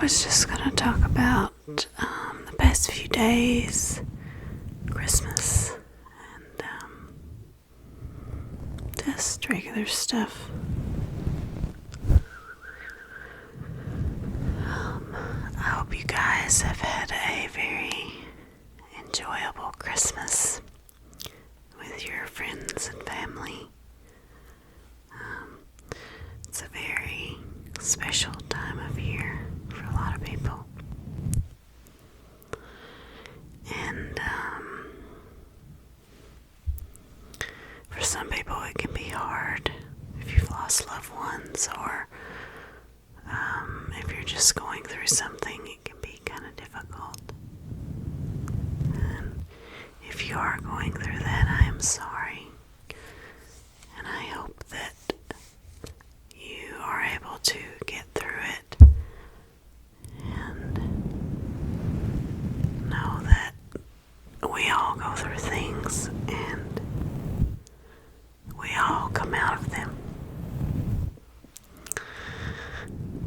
was just going to talk about the past few days, Christmas, and just regular stuff. I hope you guys have had a very enjoyable Christmas with your friends and family. It's a very special time of year for a lot of people. And for some people it can be hard if you've lost loved ones, or if you're just going through something, it can be kind of difficult. And if you are going through that, I am sorry. And I hope that you are able to get through it and know that we all go through things and we all come out of them.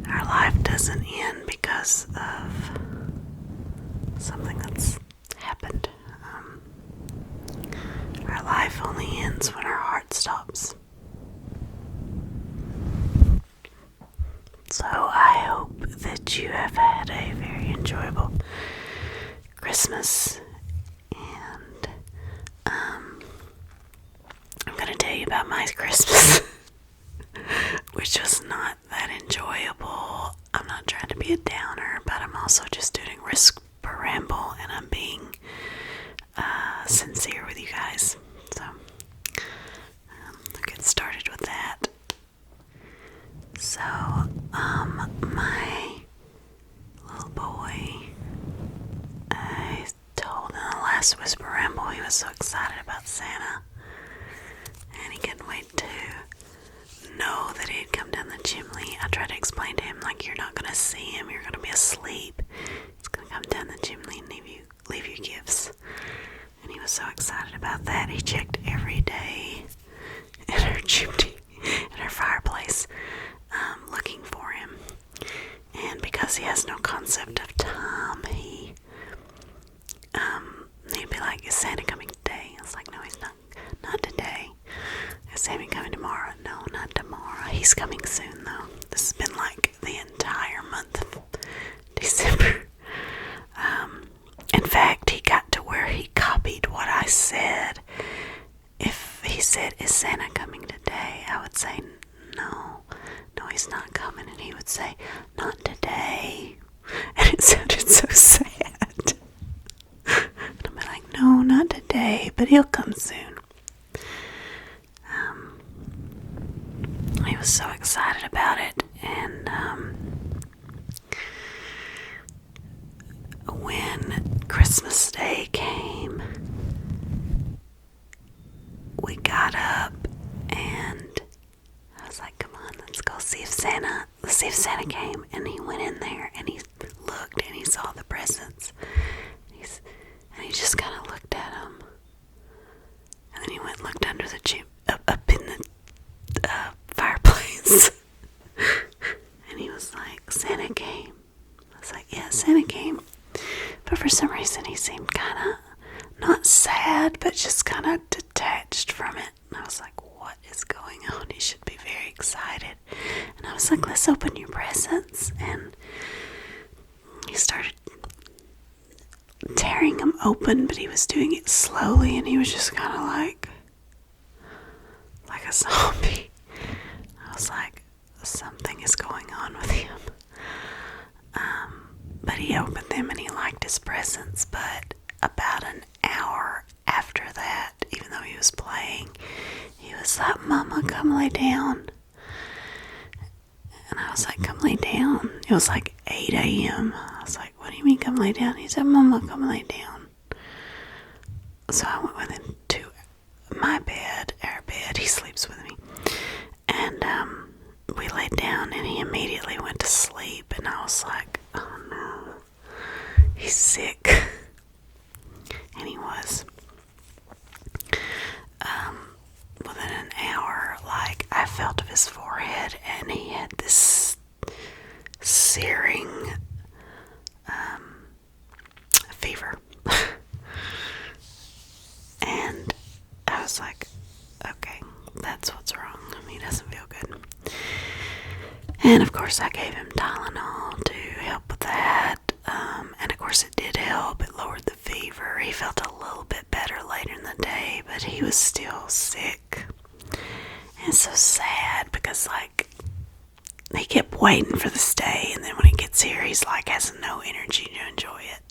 Our life doesn't end because of something that's happened. Our life only ends when our heart stops. So I hope that you have had a very enjoyable Christmas, and I'm going to tell you about my Christmas, which was not that enjoyable. I'm not trying to be a downer, but I'm also just doing risk per ramble, and I'm being sincere with you guys. So I'll get started with that. So, my little boy, I told in the last Whisper Ramble he was so excited about Santa, and he couldn't wait to know that he'd come down the chimney. I tried to explain to him, like, you're not going to see him, you're going to be asleep. He's going to come down the chimney and leave you gifts. And he was so excited about that. He checked every day at our chimney, at our fireplace, looking for him. And because he has no concept of time, he'd be like, is Santa coming today? I was like, no, he's not today. Is Santa coming tomorrow? No, not tomorrow. He's coming soon, though. This has been like the entire month of December. In fact, he got to where he copied what I said. If he said, is Santa coming today? I would say, no, he's not coming. And he would say, not today. And it sounded so sad. And I'd be like, no, not today, but he'll come soon. He was so excited about it. And when Christmas Day came, we got up and I was like, come on, let's see if Santa came. And he went in there and he looked and he saw the presents. And he just kind of looked at them. And then he went and looked under the up in the fireplace. And he was like, Santa came. I was like, yeah, Santa came. But for some reason he seemed kind of not sad, but just kind of detached from it. And I was like, what is going on? He should be very excited. And I was like, let's open your presents. And he started tearing them open, but he was doing it slowly, and he was just kind of like a zombie. I was like, something is going on with him. But he opened them and he liked his presents. But about an hour after that, even though he was playing, he was like, Mama, come lay down. And I was like, come lay down. It was like 8 a.m. I was like, what do you mean come lay down? He said, Mama, come lay down. So I went with him to my bed, our bed. He sleeps with me. And we laid down and he immediately went to sleep. And I was like, oh no, he's sick. And he was. Within an hour, like, I felt of his forehead and he had this searing And of course I gave him Tylenol to help with that. And of course it did help. It lowered the fever. He felt a little bit better later in the day, but he was still sick. And it's so sad because, like, he kept waiting for this day, and then when he gets here, he's like has no energy to enjoy it.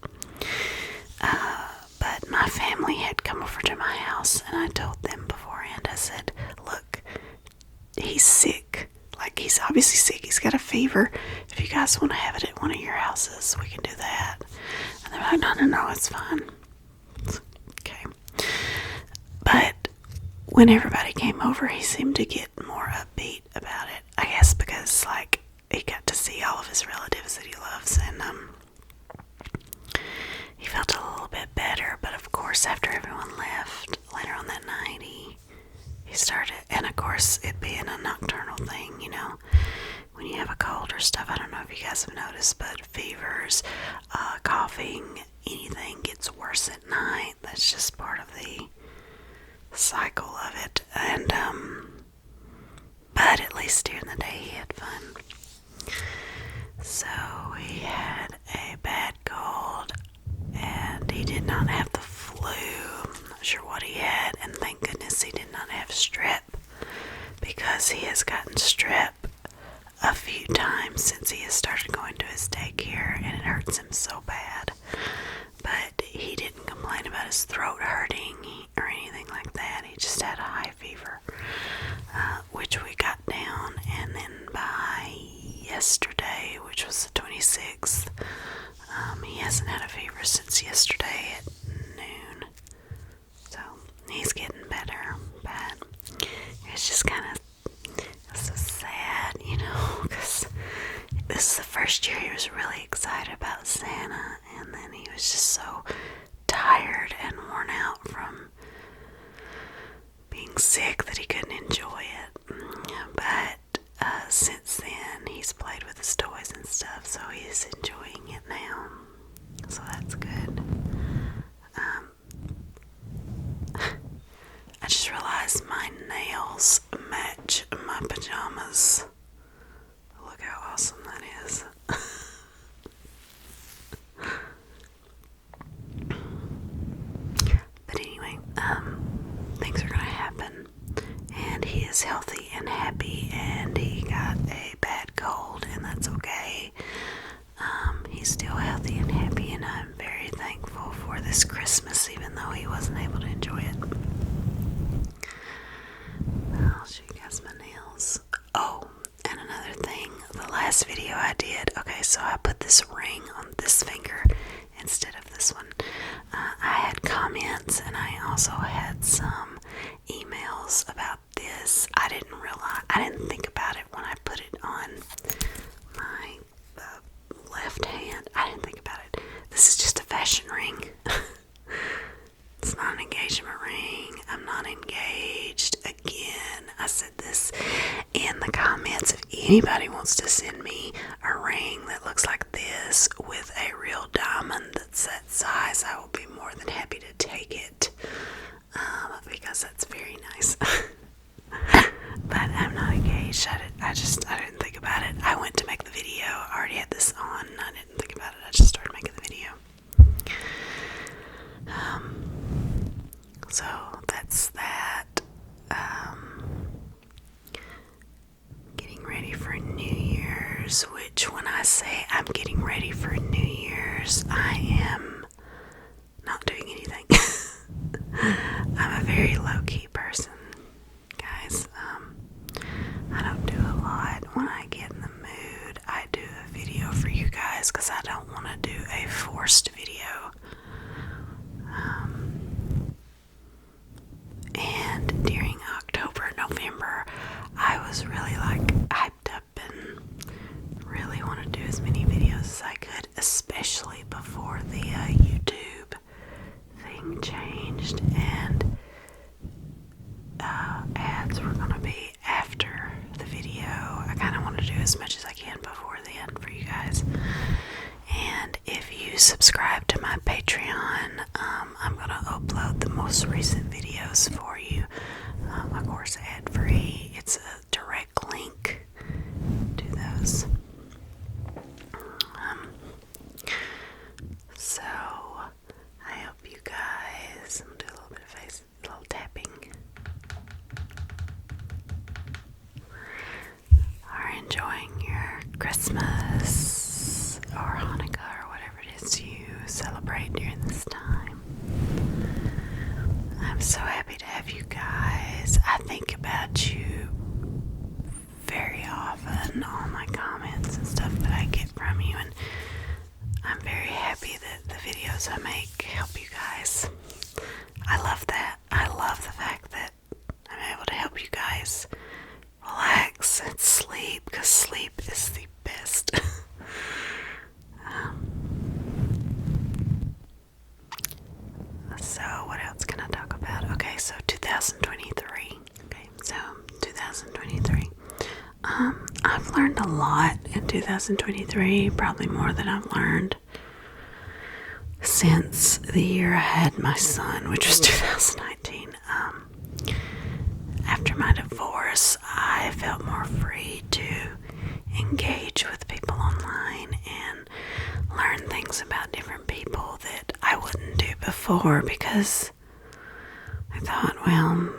But my family had come over to my house, and I told them beforehand, I said, look, he's sick. Like, he's obviously sick. He's got a fever. If you guys want to have it at one of your houses, we can do that. And they're like, no, it's fine. Okay. But when everybody came over, he seemed to get more upbeat about it. I guess because, like, he got to see all of his relatives that he loves, and he felt a little bit better. But of course, after everyone left later on that night, he started, and of course, it being a nocturnal thing, you know, when you have a cold or stuff, I don't know if you guys have noticed, but fevers, coughing, anything gets worse at night. That's just part of the cycle of it. And but at least during the day he had fun. So he had a bad cold, and he did not have the flu. I'm not sure what he had, and thank goodness he did not have strep, because he has gotten strep a few times since he has started going to his daycare, and it hurts him so bad. But he didn't complain about his throat hurting or anything like that. He just had a high fever, which we got down, and then by yesterday, which was the 26th, he hasn't had a fever since yesterday at noon. So he's getting better, but it's just kind of so sad, you know, because this is the first year he was really excited about Santa, and then he was just so tired and worn out from being sick that he couldn't enjoy it. But since then, he's played with his toys and stuff, so he's enjoying it now. So that's good. I just realized my nails match my pajamas. Look how awesome that is. But anyway, things are gonna happen, and he is healthy and happy, and he got a bad cold, and that's okay. He's still healthy and happy, and I'm very thankful for this Christmas, even though he wasn't able to enjoy it. I'll show you guys my nails. Oh, and another thing, the last video I did, okay, so I put this ring on this finger instead of this one. I had comments, and I also had some emails about this. I didn't think about it when I put it on my left hand. I didn't think about it. This is just a fashion ring. It's not an engagement ring. I'm not engaged. Again, I said this in the comments. If anybody wants to send me a ring that looks like this with a real diamond that's that size, I will be more than happy to take it, because that's very nice. But I'm not engaged. I didn't think about it. I went to make the video. I already had this on, and I didn't think about it. I just started making the video. So that's that. Getting ready for New Year's, which when I say I'm getting ready for New Year's, I am not doing anything. I'm a very low-key person, guys. I don't do a lot. When I get in the mood, I do a video for you guys, because I don't want to do a forced video. And during October, November, I was really hyped up and really wanted to do as many videos as I could, especially before the YouTube thing changed, and ads were going to be after the video. I kind of want to do as much as I can before then for you guys. And if you subscribe to my Patreon, I'm going to upload the most recent videos for you. Of course, ad-free. It's a direct link to those Christmas or Hanukkah or whatever it is you celebrate during this time. I'm so happy to have you guys. I think about you very often, all my comments and stuff that I get from you, and I'm very happy that the videos I make help you guys. I love that. I love the fact that I'm able to help you guys relax and sleep, because sleep is the best. So what else can I talk about? Okay, so 2023. Okay, so 2023. I've learned a lot in 2023, probably more than I've learned since the year I had my son, which was 2019. After my divorce, I felt more free to engage with people online and learn things about different people that I wouldn't do before, because I thought, well,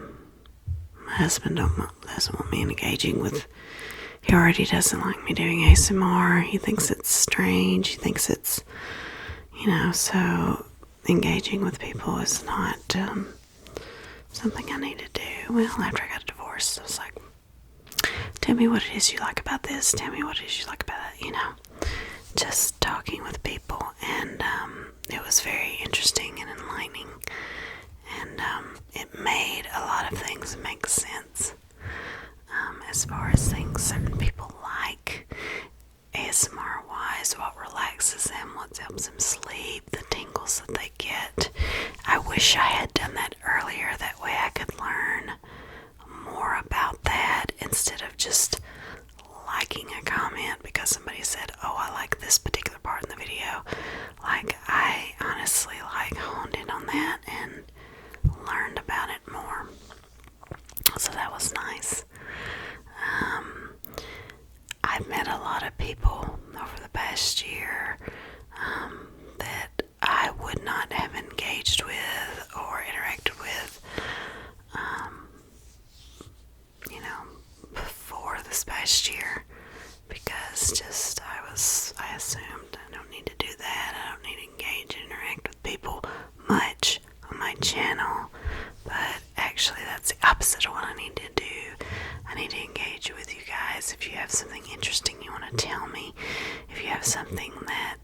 my husband doesn't want me engaging with. He already doesn't like me doing ASMR. He thinks it's strange. He thinks it's, so engaging with people is not something I need to do. Well, after I got divorced, I was like, tell me what it is you like about this. Tell me what it is you like about that, just talking with people. And it was very interesting and enlightening. And it made a lot of things make sense. As far as things certain people like, ASMR wise, what relaxes them, what helps them sleep, the tingles that they get. I wish I had done that earlier, that way I could learn more about that instead of just liking a comment because somebody said, oh, I like this particular part in the video. Like, I honestly honed in on that and learned about it more. So that was nice. I've met a lot of people over the past year that I would not have engaged with or interacted with, before this past year, because I assumed I don't need to do that. I don't need to engage and interact with people much on my channel, but actually that's the opposite of what I need to do. I need to engage with you guys. If you have something interesting you want to tell me, if you have something that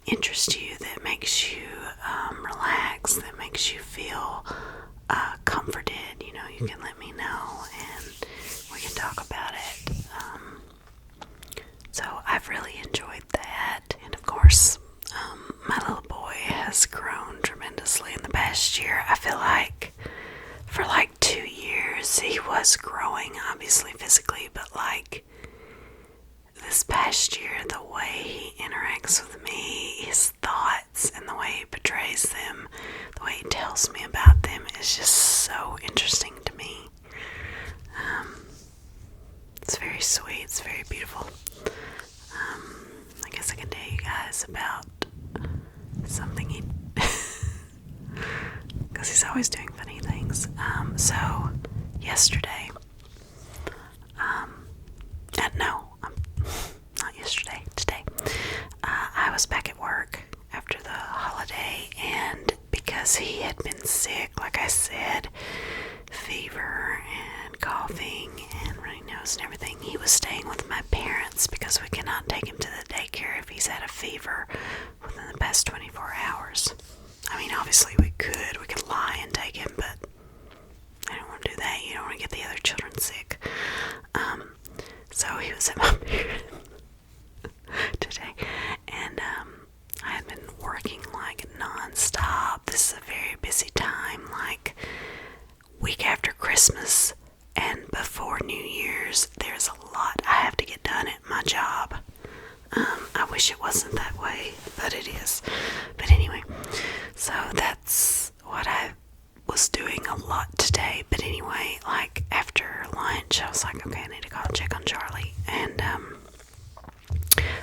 interests you, that makes you relax, that makes you feel comforted, you can let me know and we can talk about it. So I've really enjoyed that. And of course, my little boy has grown tremendously in the past year. I feel like for 2 years he was growing, obviously physically, but this past year, the way he interacts with me, his thoughts and the way he portrays them, the way he tells me about them is just so interesting to me. It's very sweet, it's very beautiful. I guess I can tell you guys about something he because he's always doing funny things. So yesterday, not yesterday, today, I was back at work after the holiday, and because he had been sick, like I said, fever and coughing and runny nose and everything, he was staying with my parents because we cannot take him to the daycare if he's had a fever within the past 24 hours. I mean, obviously we could lie and take him, but I don't want to do that. You don't want to get the other children sick. So he was at my parents today, and I had been working non-stop. This is a very busy time, week after Christmas and before New Year's. There's a lot I have to get done at my job. I wish it wasn't that way, but it is. But anyway, so that's what I was doing a lot today. But anyway, after lunch, I was like, okay, I need to call and check on Charlie. And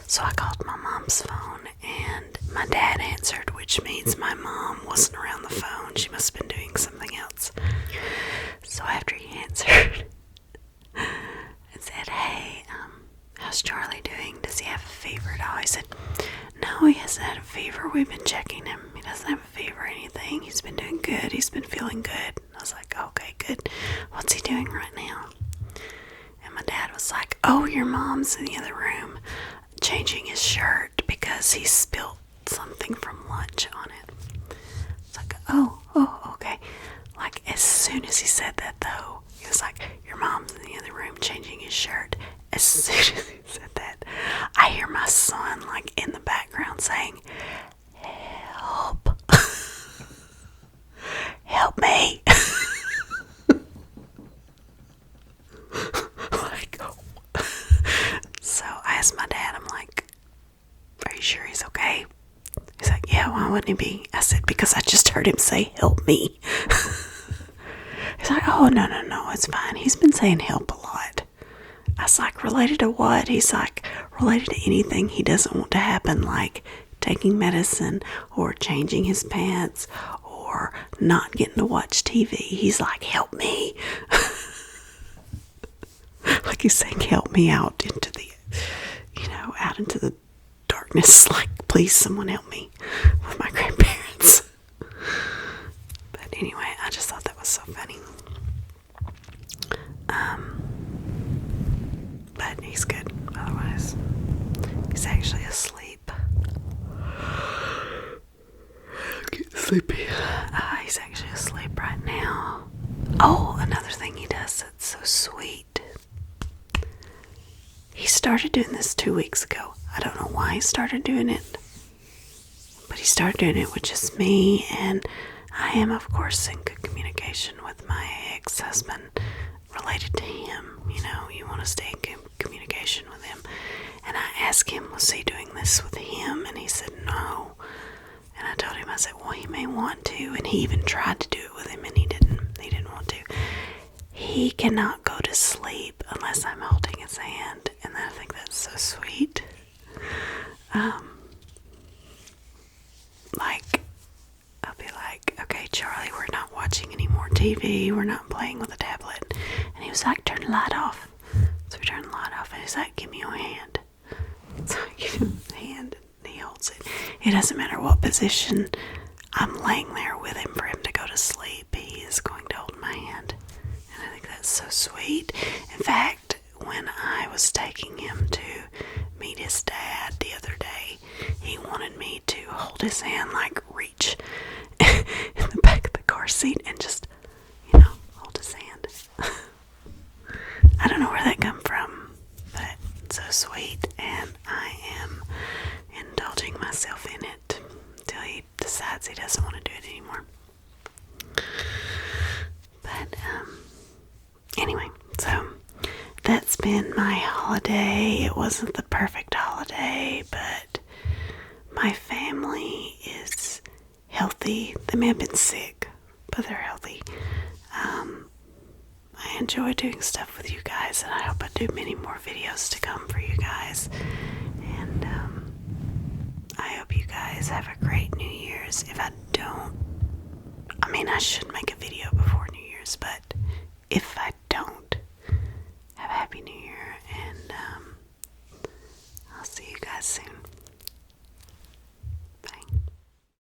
so I called my mom's phone, and my dad answered, which means my mom wasn't around the phone. She must have been doing something else. So after he answered and said, hey, how's fever. We've been checking him. He doesn't have a fever or anything. He's been doing good. He's been feeling good. I was like, okay, good. What's he doing right now? And my dad was like, oh, your mom's in the other room changing his shirt because he spilled something from lunch on it. It's like, oh, okay. Like, as soon as he said that, though, he was like, your mom's in the other room changing his shirt. As soon as he said that, I hear my son, like, in the background saying, help. Help me. Like, so I asked my dad, I'm like, are you sure he's okay? He's like, yeah, why wouldn't he be? I said, because I just heard him say, help me. He's like, oh, no, it's fine. He's been saying help a lot. I was like, related to what? He's like, related to anything he doesn't want to happen, like taking medicine or changing his pants or not getting to watch TV. He's like, help me. Like he's saying, help me out into the, out into the darkness. Like, please, someone help me with my grandparents. But anyway, I just thought that was so funny. But he's good otherwise. He's actually asleep. Get sleepy. He's actually asleep right now. Oh, another thing he does that's so sweet. He started doing this 2 weeks ago. I don't know why he started doing it, but he started doing it with just me, and I am, of course, in good communication with my ex-husband related to him. You want to stay in good communication with him. And I asked him, was he doing this with him? And he said no. And I told him, I said, well, he may want to. And he even tried to do it with him, and he didn't want to. He cannot go to sleep unless I'm holding his hand, and I think that's so sweet. Like, I'll be like, okay, Charlie, we're not watching any more TV. We're not playing with the tablet. And he was like, turn the light off. So we turned the light off, and he's like, give me your hand. So I give him the hand, and he holds it. It doesn't matter what position I'm laying there with him for him to go to sleep. He is going to hold my hand. And I think that's so sweet. In fact, when I was taking him to meet his dad the other day, he wanted me to hold his hand, like reach in the back of the car seat and just, hold his hand. I don't know where that come from, but it's so sweet, and I am indulging myself in it until he decides he doesn't want to do it anymore. But anyway, so that's been my holiday. It wasn't the perfect holiday, but my family is healthy. They may have been sick, but they're healthy. I enjoy doing stuff with you guys, and I hope I do many more videos to come for you guys. And I hope you guys have a great New Year's. If I don't, I should make a video before New Year's, but if I don't, have a Happy New Year, and I'll see you guys soon.